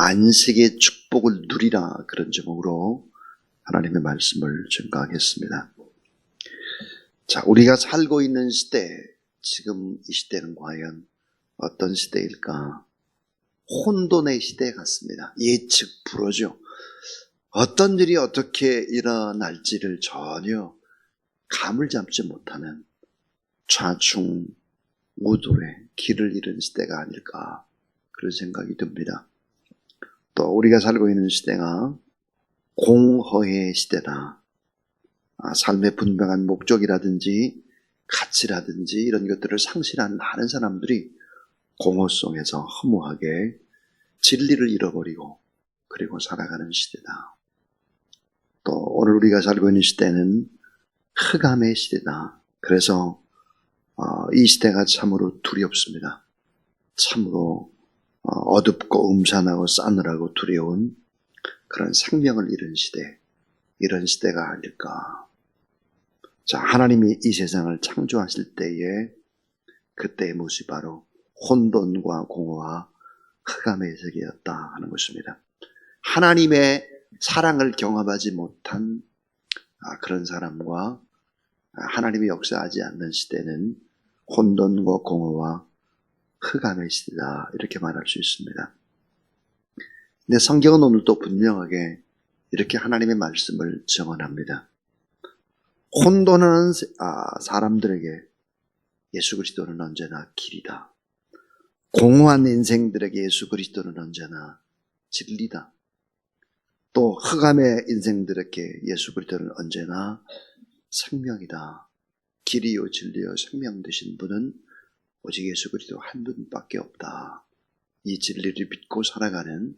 안식의 축복을 누리라, 그런 제목으로 하나님의 말씀을 증거하겠습니다. 자, 우리가 살고 있는 시대, 지금 이 시대는 과연 어떤 시대일까? 혼돈의 시대 같습니다. 예측 불허죠. 어떤 일이 어떻게 일어날지를 전혀 감을 잡지 못하는 좌충 우돌의 길을 잃은 시대가 아닐까, 그런 생각이 듭니다. 또 우리가 살고 있는 시대가 공허의 시대다. 삶의 분명한 목적이라든지 가치라든지 이런 것들을 상실하는 많은 사람들이 공허 속에서 허무하게 진리를 잃어버리고 그리고 살아가는 시대다. 또 오늘 우리가 살고 있는 시대는 흑암의 시대다. 그래서 이 시대가 참으로 두렵습니다. 참으로 어둡고 음산하고 싸늘하고 두려운 그런 생명을 잃은 시대, 이런 시대가 아닐까. 자, 하나님이 이 세상을 창조하실 때에 그때의 모습이 바로 혼돈과 공허와 흑암의 세계였다 하는 것입니다. 하나님의 사랑을 경험하지 못한 그런 사람과 하나님이 역사하지 않는 시대는 혼돈과 공허와 흑암의 시대다, 이렇게 말할 수 있습니다. 근데 성경은 오늘 또 분명하게 이렇게 하나님의 말씀을 증언합니다. 혼돈하는 사람들에게 예수 그리스도는 언제나 길이다. 공허한 인생들에게 예수 그리스도는 언제나 진리다. 또 흑암의 인생들에게 예수 그리스도는 언제나 생명이다. 길이요 진리요 생명 되신 분은 오직 예수 그리스도 한 분밖에 없다. 이 진리를 믿고 살아가는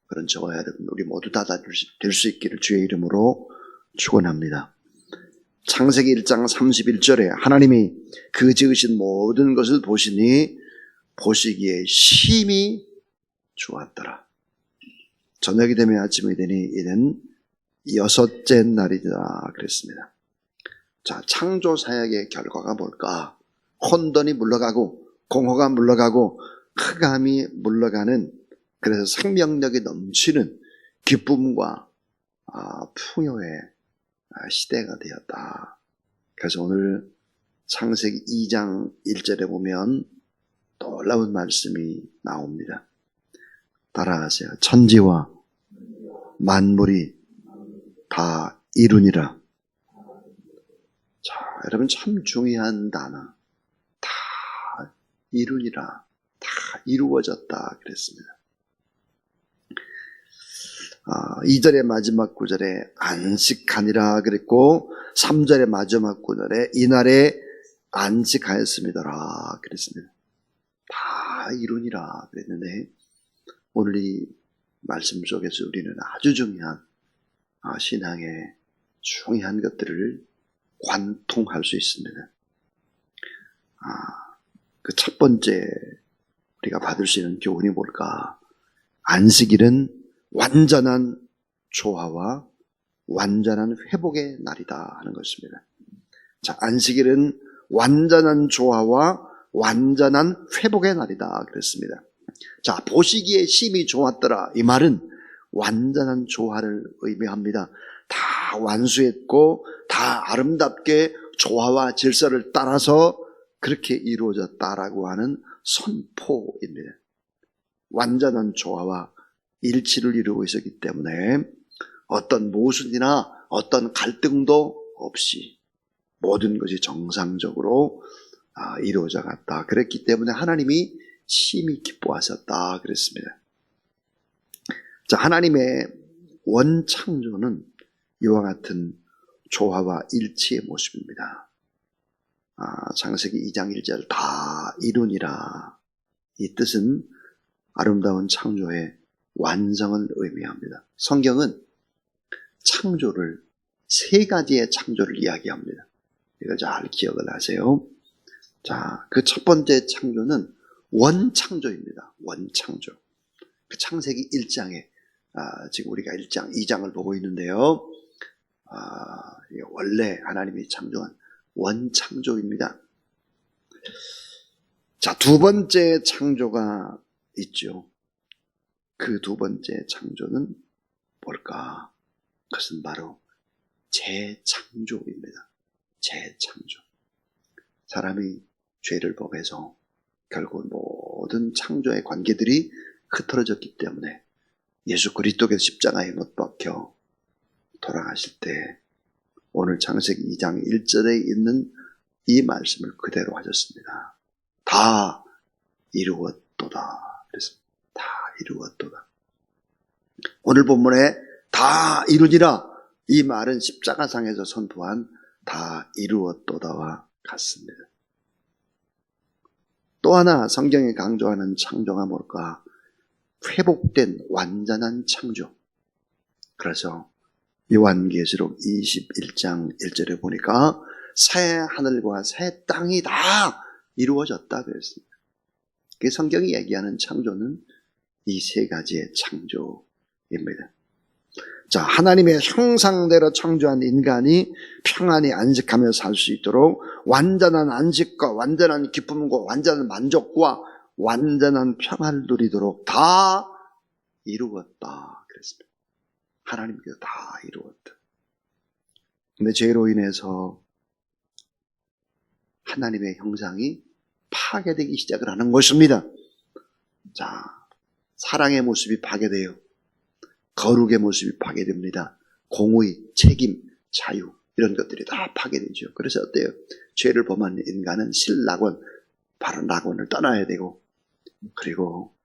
그런 저와 여러분, 우리 모두 다 될 수 있기를 주의 이름으로 축원합니다. 창세기 1장 31절에 하나님이 그 지으신 모든 것을 보시니 보시기에 심히 좋았더라. 저녁이 되면 아침이 되니 이는 여섯째 날이다 그랬습니다. 자, 창조 사역의 결과가 뭘까? 혼돈이 물러가고 공허가 물러가고 흑암이 물러가는, 그래서 생명력이 넘치는 기쁨과 풍요의 시대가 되었다. 그래서 오늘 창세기 2장 1절에 보면 놀라운 말씀이 나옵니다. 따라하세요. 천지와 만물이 다 이루니라. 자, 여러분, 참 중요한 단어. 다 이루니라. 다 이루어졌다 그랬습니다. 2절의 마지막 구절에 안식하니라 그랬고 3절의 마지막 구절에 이날에 안식하였습니다라 그랬습니다. 다 이루니라 그랬는데 오늘 이 말씀 속에서 우리는 아주 중요한 신앙의 중요한 것들을 관통할 수 있습니다. 그 첫 번째 우리가 받을 수 있는 교훈이 뭘까? 안식일은 완전한 조화와 완전한 회복의 날이다 하는 것입니다. 자, 안식일은 완전한 조화와 완전한 회복의 날이다 그랬습니다. 자, 보시기에 심히 좋았더라. 이 말은 완전한 조화를 의미합니다. 다 완수했고 다 아름답게 조화와 질서를 따라서 그렇게 이루어졌다라고 하는 선포입니다. 완전한 조화와 일치를 이루고 있었기 때문에 어떤 모순이나 어떤 갈등도 없이 모든 것이 정상적으로 이루어져 갔다. 그랬기 때문에 하나님이 심히 기뻐하셨다 그랬습니다. 자, 하나님의 원창조는 이와 같은 조화와 일치의 모습입니다. 창세기 2장 1절 다 이루니라. 이 뜻은 아름다운 창조의 완성을 의미합니다. 성경은 창조를 세 가지의 창조를 이야기합니다. 이걸 잘 기억을 하세요. 자, 그 첫 번째 창조는 원창조입니다. 원창조. 그 창세기 1장에 지금 우리가 1장, 2장을 보고 있는데요. 원래 하나님이 창조한 원창조입니다. 자, 두 번째 창조가 있죠. 그 두 번째 창조는 뭘까? 그것은 바로 재창조입니다. 재창조. 사람이 죄를 범해서 결국 모든 창조의 관계들이 흐트러졌기 때문에 예수 그리스도께서 십자가에 못 박혀 돌아가실 때 오늘 창세기 2장 1절에 있는 이 말씀을 그대로 하셨습니다. 다 이루었도다. 그래서 다 이루었도다. 오늘 본문에 다 이루니라, 이 말은 십자가상에서 선포한 다 이루었도다와 같습니다. 또 하나 성경이 강조하는 창조가 뭘까? 회복된 완전한 창조. 그래서 요한계시록 21장 1절에 보니까 새 하늘과 새 땅이 다 이루어졌다 그랬습니다. 성경이 얘기하는 창조는 이 세 가지의 창조입니다. 자, 하나님의 형상대로 창조한 인간이 평안히 안식하며 살 수 있도록 완전한 안식과 완전한 기쁨과 완전한 만족과 완전한 평안을 누리도록 다 이루었다 그랬습니다. 하나님께서 다 이루었다. 근데 죄로 인해서 하나님의 형상이 파괴되기 시작을 하는 것입니다. 자, 사랑의 모습이 파괴돼요. 거룩의 모습이 파괴됩니다. 공의, 책임, 자유 이런 것들이 다 파괴되죠. 그래서 어때요? 죄를 범한 인간은 실낙원, 바로 낙원을 떠나야 되고, 그리고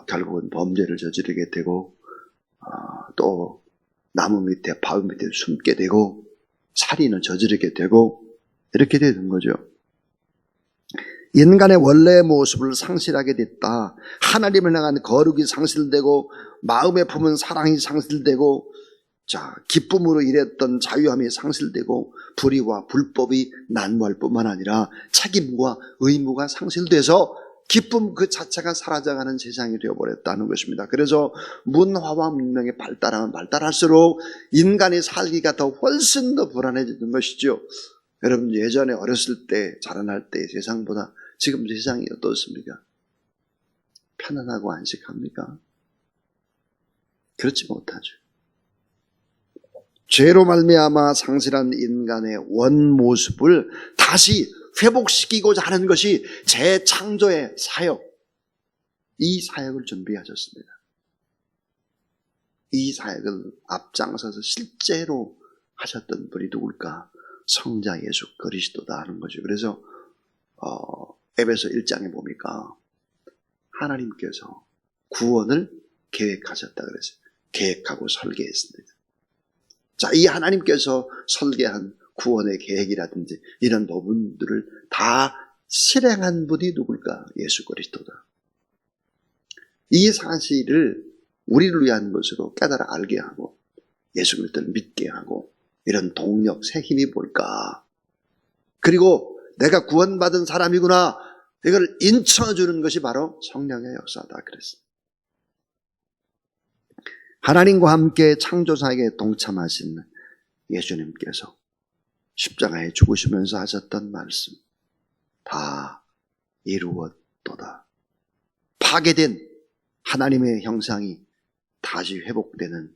결국은 범죄를 저지르게 되고, 또 나무 밑에 바위 밑에 숨게 되고, 살인을 저지르게 되고, 이렇게 되는 거죠. 인간의 원래의 모습을 상실하게 됐다. 하나님을 향한 거룩이 상실되고, 마음에 품은 사랑이 상실되고, 자, 기쁨으로 일했던 자유함이 상실되고, 불의와 불법이 난무할 뿐만 아니라 책임과 의무가 상실돼서 기쁨 그 자체가 사라져가는 세상이 되어버렸다는 것입니다. 그래서 문화와 문명이 발달하면 발달할수록 인간이 살기가 더 훨씬 더 불안해지는 것이죠. 여러분, 예전에 어렸을 때, 자라날 때 세상보다 지금 세상이 어떻습니까? 편안하고 안식합니까? 그렇지 못하죠. 죄로 말미암아 상실한 인간의 원모습을 다시 회복시키고자 하는 것이 재창조의 사역, 이 사역을 준비하셨습니다. 이 사역을 앞장서서 실제로 하셨던 분이 누굴까? 성자 예수 그리스도다 하는 거죠. 그래서 에베소 1장에 보니까 하나님께서 구원을 계획하셨다 그랬어요. 계획하고 설계했습니다. 자, 이 하나님께서 설계한 구원의 계획이라든지 이런 부분들을 다 실행한 분이 누굴까? 예수 그리스도다. 이 사실을 우리를 위한 것으로 깨달아 알게 하고 예수 그리스도를 믿게 하고 이런 동력, 새 힘이 뭘까? 그리고 내가 구원받은 사람이구나, 이걸 인쳐주는 것이 바로 성령의 역사다 그랬습니다. 하나님과 함께 창조사역에 동참하신 예수님께서 십자가에 죽으시면서 하셨던 말씀, 다 이루었도다. 파괴된 하나님의 형상이 다시 회복되는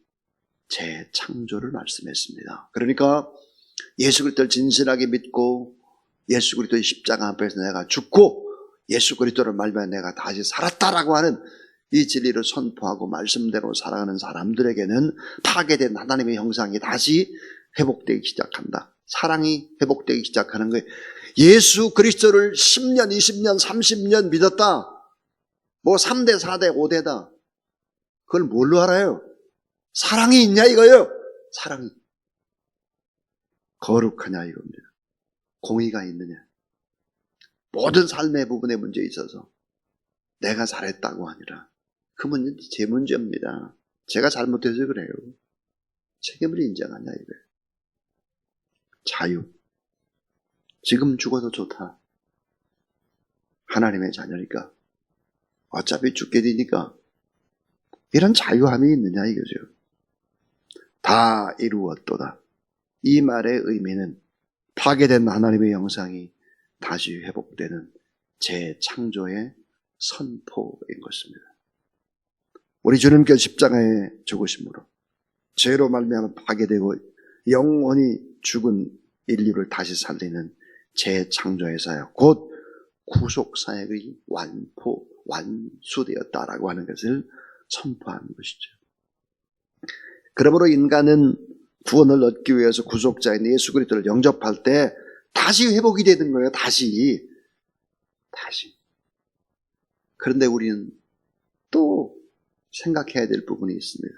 재창조를 말씀했습니다. 그러니까 예수 그리스도를 진실하게 믿고 예수 그리스도의 십자가 앞에서 내가 죽고 예수 그리스도를 말미암아 내가 다시 살았다라고 하는 이 진리를 선포하고 말씀대로 살아가는 사람들에게는 파괴된 하나님의 형상이 다시 회복되기 시작한다. 사랑이 회복되기 시작하는 거예요. 예수 그리스도를 10년, 20년, 30년 믿었다. 뭐 3대, 4대, 5대다. 그걸 뭘로 알아요? 사랑이 있냐 이거예요. 사랑이. 거룩하냐 이겁니다. 공의가 있느냐. 모든 삶의 부분에 문제에 있어서 내가 잘했다고 아니라 그 문제는 제 문제입니다. 제가 잘못해서 그래요. 책임을 인정하냐 이거예요. 자유. 지금 죽어도 좋다. 하나님의 자녀니까. 어차피 죽게 되니까. 이런 자유함이 있느냐 이거죠. 다 이루었도다. 이 말의 의미는 파괴된 하나님의 형상이 다시 회복되는 재창조의 선포인 것입니다. 우리 주님께서 십자가에 죽으심으로 죄로 말미암아 파괴되고 영원히 죽은 인류를 다시 살리는 재창조의 사역, 곧 구속사역의 완수되었다라고 하는 것을 선포하는 것이죠. 그러므로 인간은 구원을 얻기 위해서 구속자인 예수 그리스도를 영접할 때 다시 회복이 되는 거예요. 다시. 그런데 우리는 또 생각해야 될 부분이 있습니다.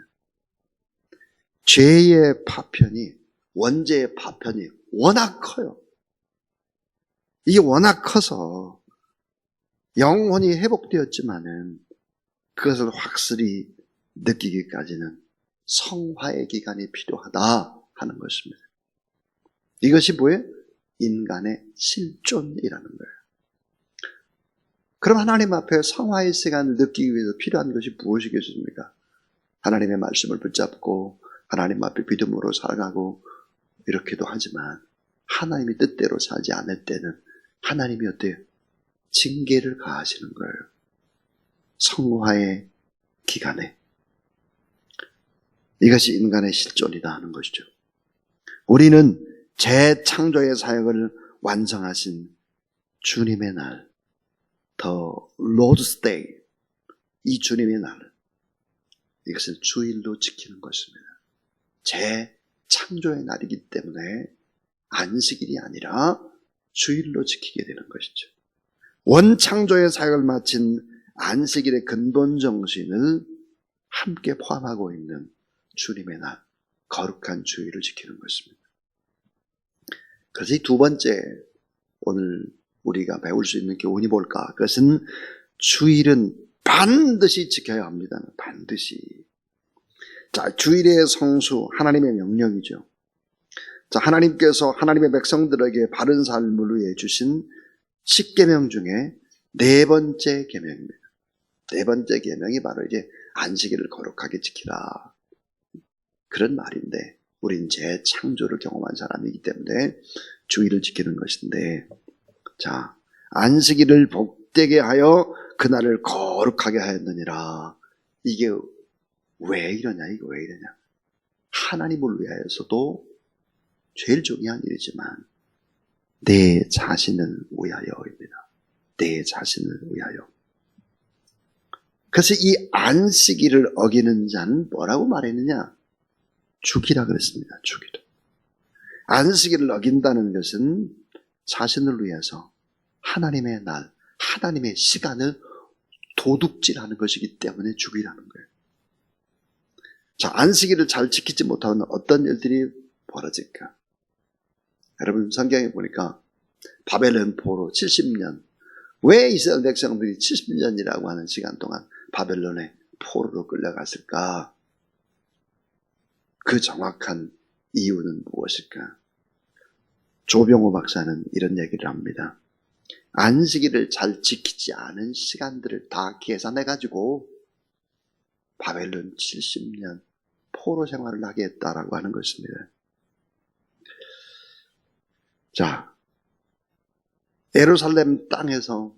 죄의 파편이, 원죄의 파편이 워낙 커요. 이게 워낙 커서 영혼이 회복되었지만은 그것을 확실히 느끼기까지는 성화의 기간이 필요하다 하는 것입니다. 이것이 뭐예요? 인간의 실존이라는 거예요. 그럼 하나님 앞에 성화의 시간을 느끼기 위해서 필요한 것이 무엇이겠습니까? 하나님의 말씀을 붙잡고 하나님 앞에 믿음으로 살아가고 이렇게도 하지만 하나님이 뜻대로 살지 않을 때는 하나님이 어때요? 징계를 가하시는 거예요. 성화의 기간에. 이것이 인간의 실존이다 하는 것이죠. 우리는 재창조의 사역을 완성하신 주님의 날, 더 로드스 데이, 이 주님의 날, 이것을 주일로 지키는 것입니다. 재창조의 날이기 때문에 안식일이 아니라 주일로 지키게 되는 것이죠. 원창조의 사역을 마친 안식일의 근본 정신을 함께 포함하고 있는 주님의 날, 거룩한 주일을 지키는 것입니다. 그래서 이 두 번째 오늘 우리가 배울 수 있는 교훈이 뭘까? 그것은 주일은 반드시 지켜야 합니다. 반드시. 자, 주일의 성수, 하나님의 명령이죠. 자, 하나님께서 하나님의 백성들에게 바른 삶을 위해 주신 10계명 중에 네 번째 계명입니다. 네 번째 계명이 바로 이제 안식일을 거룩하게 지키라. 그런 말인데 우린 재창조를 경험한 사람이기 때문에 주일을 지키는 것인데, 자, 안식일을 복되게 하여 그날을 거룩하게 하였느니라. 이게 왜 이러냐, 이거 왜 이러냐. 하나님을 위하여서도 제일 중요한 일이지만 내 자신을 위하여입니다. 내 자신을 위하여. 그래서 이 안식일을 어기는 자는 뭐라고 말했느냐? 죽이라 그랬습니다. 죽이라. 안식일을 어긴다는 것은 자신을 위해서 하나님의 날, 하나님의 시간을 도둑질하는 것이기 때문에 죽이라는 거예요. 자, 안식일을 잘 지키지 못하면 어떤 일들이 벌어질까? 여러분 성경에 보니까 바벨론 포로 70년, 왜 이스라엘 백성들이 70년이라고 하는 시간 동안 바벨론의 포로로 끌려갔을까? 그 정확한 이유는 무엇일까? 조병호 박사는 이런 얘기를 합니다. 안식일을 잘 지키지 않은 시간들을 다 계산해가지고 바벨론 70년 포로 생활을 하게 했다라고 하는 것입니다. 자, 예루살렘 땅에서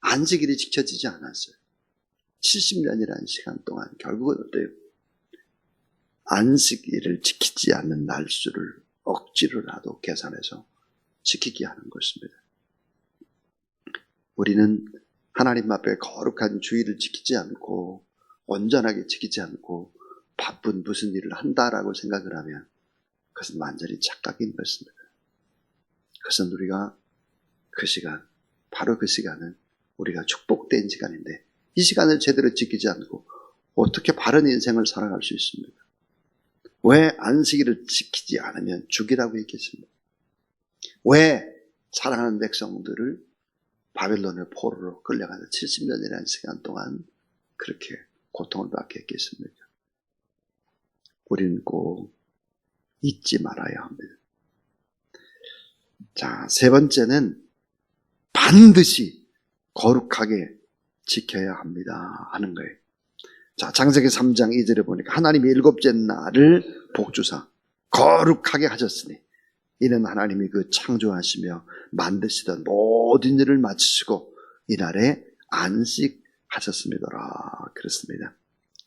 안식일이 지켜지지 않았어요. 70년이라는 시간 동안 결국은 어때요? 안식일을 지키지 않는 날수를 억지로라도 계산해서 지키게 하는 것입니다. 우리는 하나님 앞에 거룩한 주의를 지키지 않고 온전하게 지키지 않고 바쁜 무슨 일을 한다라고 생각을 하면 그것은 완전히 착각인 것입니다. 그것은 우리가 그 시간, 바로 그 시간은 우리가 축복된 시간인데 이 시간을 제대로 지키지 않고 어떻게 바른 인생을 살아갈 수 있습니까? 왜 안식일을 지키지 않으면 죽이라고 했겠습니까? 왜 사랑하는 백성들을 바벨론의 포로로 끌려가서 70년이라는 시간 동안 그렇게 고통을 받게 했겠습니까? 우리는 꼭 잊지 말아야 합니다. 자, 세 번째는 반드시 거룩하게 지켜야 합니다 하는 거예요. 자, 창세기 3장 2절에 보니까 하나님이 일곱째 날을 복주사 거룩하게 하셨으니 이는 하나님이 그 창조하시며 만드시던 모든 일을 마치시고 이날에 안식하셨습니다. 그렇습니다.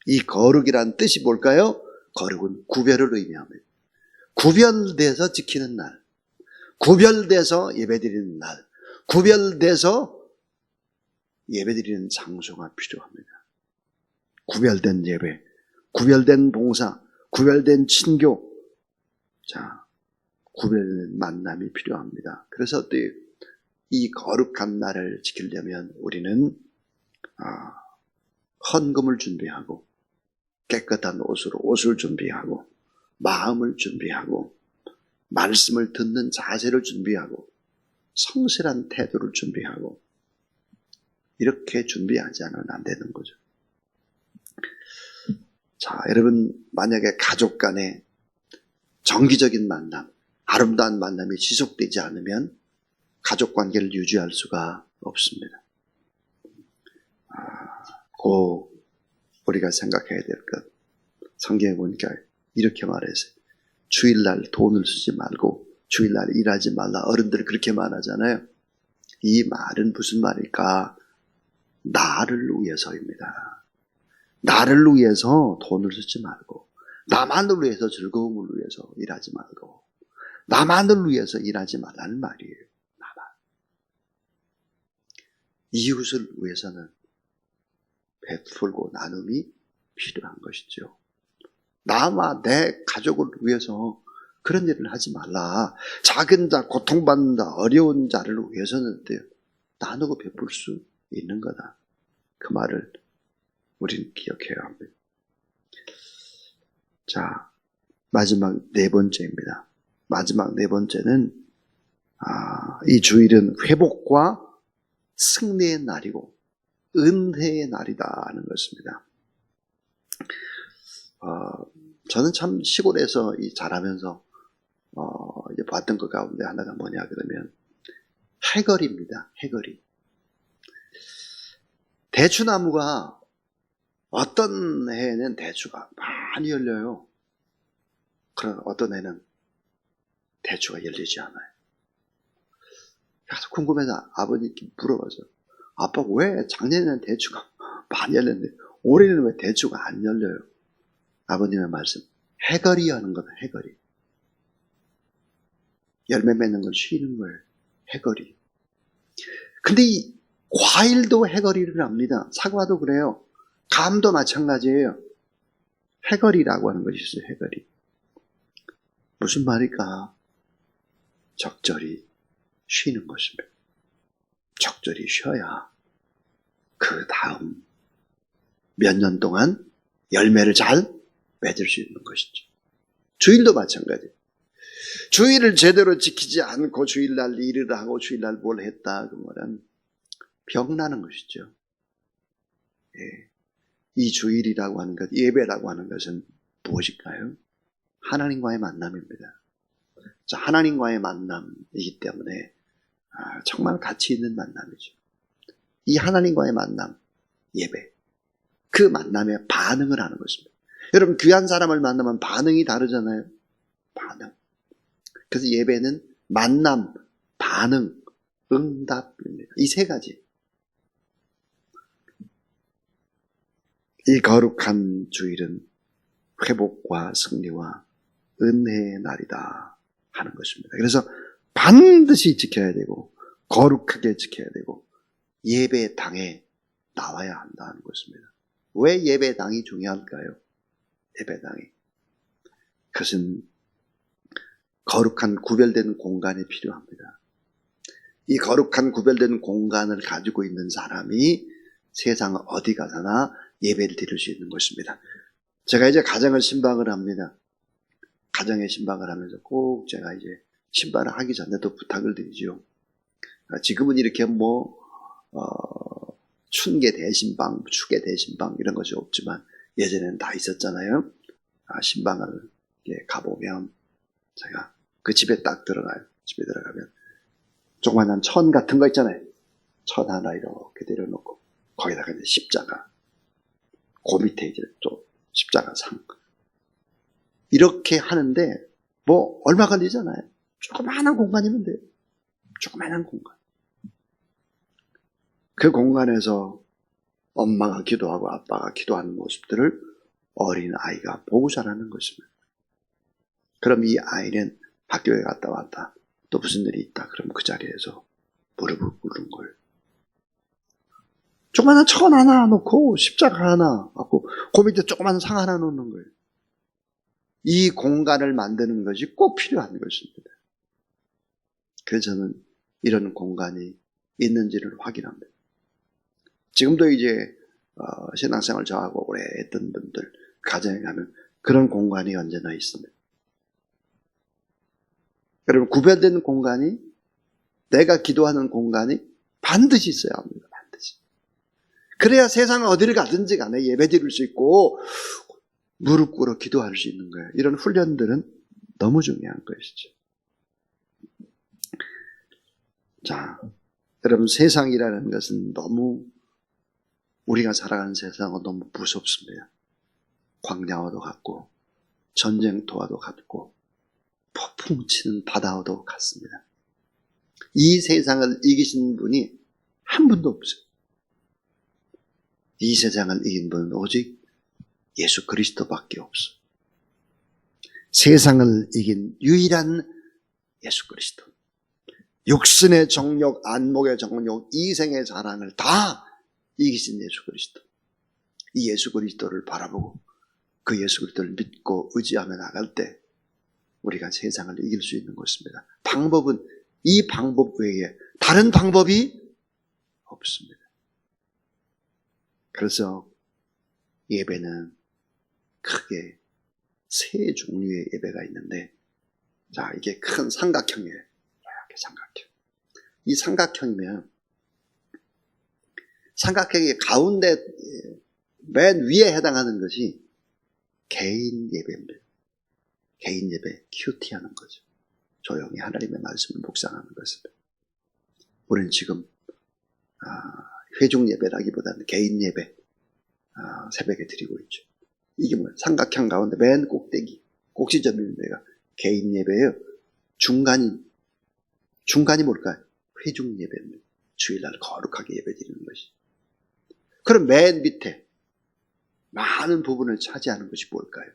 이 거룩이란 뜻이 뭘까요? 거룩은 구별을 의미합니다. 구별돼서 지키는 날, 구별돼서 예배드리는 날, 구별돼서 예배드리는 장소가 필요합니다. 구별된 예배, 구별된 봉사, 구별된 친교, 자, 구별된 만남이 필요합니다. 그래서 또 이 거룩한 날을 지키려면 우리는 헌금을 준비하고 깨끗한 옷을 준비하고 마음을 준비하고 말씀을 듣는 자세를 준비하고 성실한 태도를 준비하고 이렇게 준비하지 않으면 안 되는 거죠. 자, 여러분 만약에 가족 간에 정기적인 만남, 아름다운 만남이 지속되지 않으면 가족 관계를 유지할 수가 없습니다. 꼭 우리가 생각해야 될 것. 성경에 보니까 이렇게 말했어요. 주일날 돈을 쓰지 말고 주일날 일하지 말라. 어른들이 그렇게 말하잖아요. 이 말은 무슨 말일까? 나를 위해서입니다. 나를 위해서 돈을 쓰지 말고 나만을 위해서 즐거움을 위해서 일하지 말고 나만을 위해서 일하지 말라는 말이에요. 나만. 이웃을 위해서는 베풀고 나눔이 필요한 것이죠. 나와 내 가족을 위해서 그런 일을 하지 말라. 작은 자, 고통받는 자, 어려운 자를 위해서는 나누고 베풀 수 있는 거다. 그 말을 우리는 기억해야 합니다. 자, 마지막 네 번째입니다. 마지막 네 번째는 이 주일은 회복과 승리의 날이고 은혜의 날이다 하는 것입니다. 저는 참 시골에서 자라면서 이제 봤던 것 가운데 하나가 뭐냐 그러면 해거리입니다. 해거리. 대추나무가 어떤 해에는 대추가 많이 열려요. 그러나 어떤 해는 대추가 열리지 않아요. 그래서 궁금해서 아버님께 물어봤어요. 아빠 왜 작년에는 대추가 많이 열렸는데 올해는 왜 대추가 안 열려요? 아버님의 말씀, 해거리 하는 거다. 해거리. 열매 맺는 걸 쉬는 거예요. 해거리. 근데 이 과일도 해거리를 합니다. 사과도 그래요. 감도 마찬가지예요. 해거리라고 하는 것이 있어요. 해거리. 무슨 말일까? 적절히 쉬는 것입니다. 적절히 쉬어야 그 다음 몇 년 동안 열매를 잘 맺을 수 있는 것이죠. 주일도 마찬가지예요. 주일을 제대로 지키지 않고 주일날 일을 하고 주일날 뭘 했다 그러면 병나는 것이죠. 예. 이 주일이라고 하는 것, 예배라고 하는 것은 무엇일까요? 하나님과의 만남입니다. 자, 하나님과의 만남이기 때문에 정말 가치 있는 만남이죠. 이 하나님과의 만남, 예배, 그 만남에 반응을 하는 것입니다. 여러분 귀한 사람을 만나면 반응이 다르잖아요. 반응. 그래서 예배는 만남, 반응, 응답입니다. 이 세 가지. 이 거룩한 주일은 회복과 승리와 은혜의 날이다 하는 것입니다. 그래서 반드시 지켜야 되고 거룩하게 지켜야 되고 예배당에 나와야 한다는 것입니다. 왜 예배당이 중요할까요? 예배당이. 그것은 거룩한 구별된 공간이 필요합니다. 이 거룩한 구별된 공간을 가지고 있는 사람이 세상 어디 가서나 예배를 드릴 수 있는 것입니다. 제가 이제 가정을 신방을 합니다. 가정에 신방을 하면서 꼭 제가 이제 신방을 하기 전에도 부탁을 드리죠. 지금은 이렇게 춘계 대신방, 추계 대신방 이런 것이 없지만 예전에는 다 있었잖아요. 신방을 가보면 제가 그 집에 딱 들어가요. 집에 들어가면 조그만한 천 같은 거 있잖아요. 천 하나 이렇게 내려놓고 거기다가 이제 십자가, 그 밑에 이제 또 십자가 상 이렇게 하는데 얼마 걸리잖아요. 조그만한 공간이면 돼요. 조그만한 공간. 그 공간에서 엄마가 기도하고 아빠가 기도하는 모습들을 어린 아이가 보고 자라는 것입니다. 그럼 이 아이는 학교에 갔다 왔다. 또 무슨 일이 있다. 그럼 그 자리에서 무릎을 꿇는 걸. 조그마한 천 하나 놓고 십자가 하나 갖고 그 밑에 조그마한 상 하나 놓는 거예요. 이 공간을 만드는 것이 꼭 필요한 것입니다. 그래서 저는 이런 공간이 있는지를 확인합니다. 지금도 이제 신앙생활 저하고 오래 했던 분들 가정에 가면 그런 공간이 언제나 있습니다. 여러분, 구별된 공간이, 내가 기도하는 공간이 반드시 있어야 합니다. 반드시. 그래야 세상 어디를 가든지 간에 예배 드릴 수 있고 무릎 꿇어 기도할 수 있는 거예요. 이런 훈련들은 너무 중요한 것이죠. 자, 여러분, 세상이라는 것은 너무, 우리가 살아가는 세상은 너무 무섭습니다. 광야와도 같고 전쟁터와도 같고 폭풍 치는 바다와도 같습니다. 이 세상을 이기신 분이 한 분도 없어요. 이 세상을 이긴 분은 오직 예수 그리스도밖에 없어. 세상을 이긴 유일한 예수 그리스도. 육신의 정욕, 안목의 정욕, 이생의 자랑을 다 이기신 예수 그리스도. 이 예수 그리스도를 바라보고 그 예수 그리스도를 믿고 의지하며 나갈 때 우리가 세상을 이길 수 있는 것입니다. 방법은 이 방법 외에 다른 방법이 없습니다. 그래서 예배는 크게 세 종류의 예배가 있는데, 자, 이게 큰 삼각형이에요. 이렇게 삼각형. 이 삼각형이면 삼각형의 가운데 맨 위에 해당하는 것이 개인 예배입니다. 개인 예배, 큐티하는 거죠. 조용히 하나님의 말씀을 묵상하는 것입니다. 우리는 지금 회중 예배라기보다는 개인 예배 새벽에 드리고 있죠. 이게 뭐예요? 삼각형 가운데 맨 꼭대기, 꼭지점이 있는 데가 개인 예배예요. 중간이 뭘까요? 회중 예배입니다. 주일날 거룩하게 예배 드리는 것이. 그럼 맨 밑에 많은 부분을 차지하는 것이 뭘까요?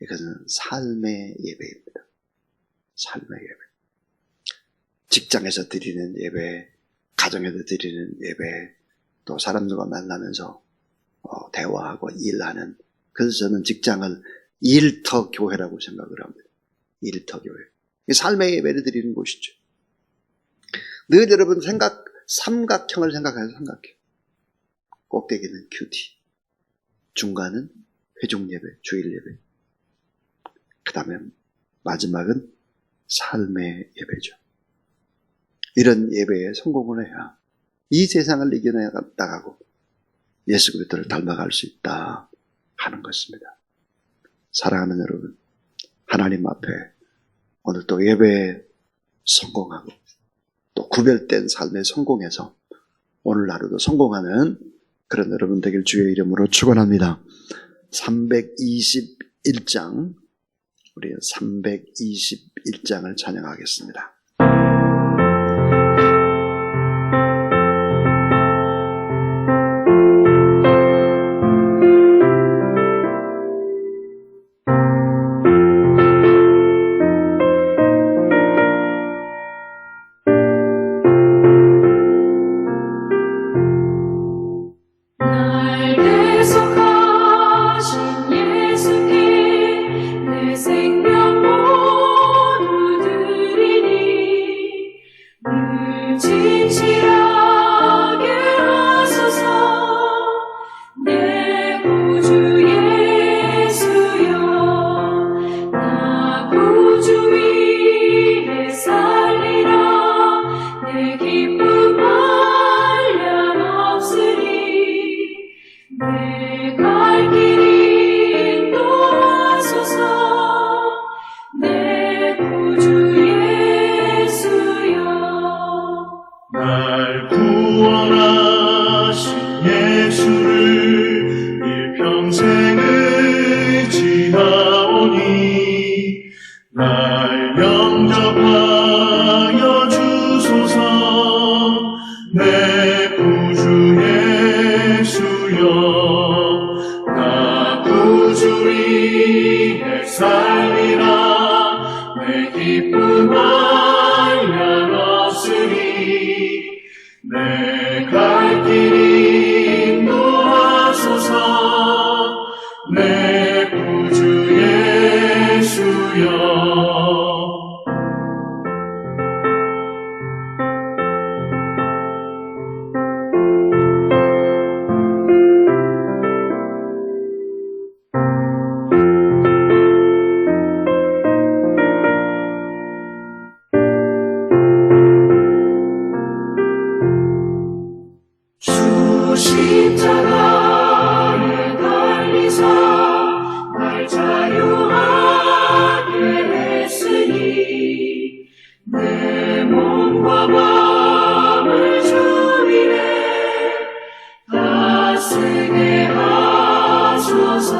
이것은 삶의 예배입니다. 삶의 예배. 직장에서 드리는 예배, 가정에서 드리는 예배, 또 사람들과 만나면서 대화하고 일하는, 그래서 저는 직장을 일터 교회라고 생각을 합니다. 일터 교회. 삶의 예배를 드리는 곳이죠. 늘 여러분 삼각형을 생각하세요. 삼각형. 꼭대기는 큐티, 중간은 회중 예배, 주일 예배, 그 다음에 마지막은 삶의 예배죠. 이런 예배에 성공을 해야 이 세상을 이겨나가고 예수 그리스도를 닮아갈 수 있다 하는 것입니다. 사랑하는 여러분, 하나님 앞에 오늘 또 예배에 성공하고 또 구별된 삶에 성공해서 오늘 하루도 성공하는 그런 여러분 되길 주의 이름으로 축원합니다. 321장, 우리 321장을 찬양하겠습니다. 내 생명 모두 드리니 내 구주 예수여. 십자가에 달리사 날 자유하게 했으니 내 몸과 마음을 주 위에 다스게 하소서.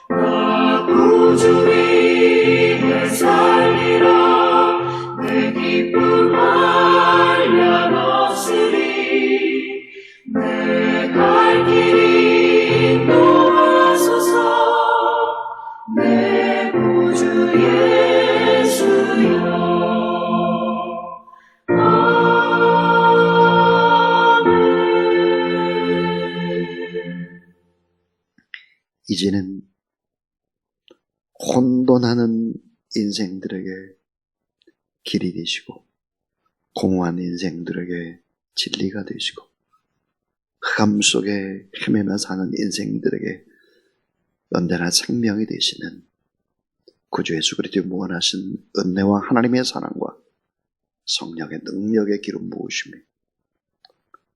나 구주 위에 살리라. 내 기쁨 한량 없으리. 내 갈 길 인도하소서. 내 구주 예수여. 아멘. 이제는 혼돈하는 인생들에게 길이 되시고 공허한 인생들에게 진리가 되시고 흑암 속에 헤매며 사는 인생들에게 언제나 생명이 되시는 구주 예수 그리스도의 무한하신 은혜와 하나님의 사랑과 성령의 능력의 기름 부으심이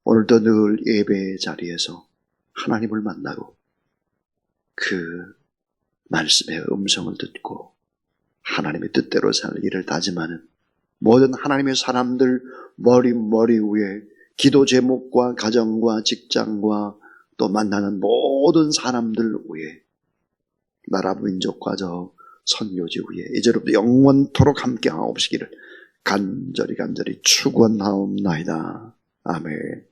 오늘도 늘 예배의 자리에서 하나님을 만나고 그 말씀의 음성을 듣고 하나님의 뜻대로 살 일을 다짐하는 모든 하나님의 사람들 머리 위에 기도 제목과 가정과 직장과 또 만나는 모든 사람들 위에 나라 민족과 저 선교지 위에 이제로부터 영원토록 함께 하옵시기를 간절히 축원하옵나이다. 아멘.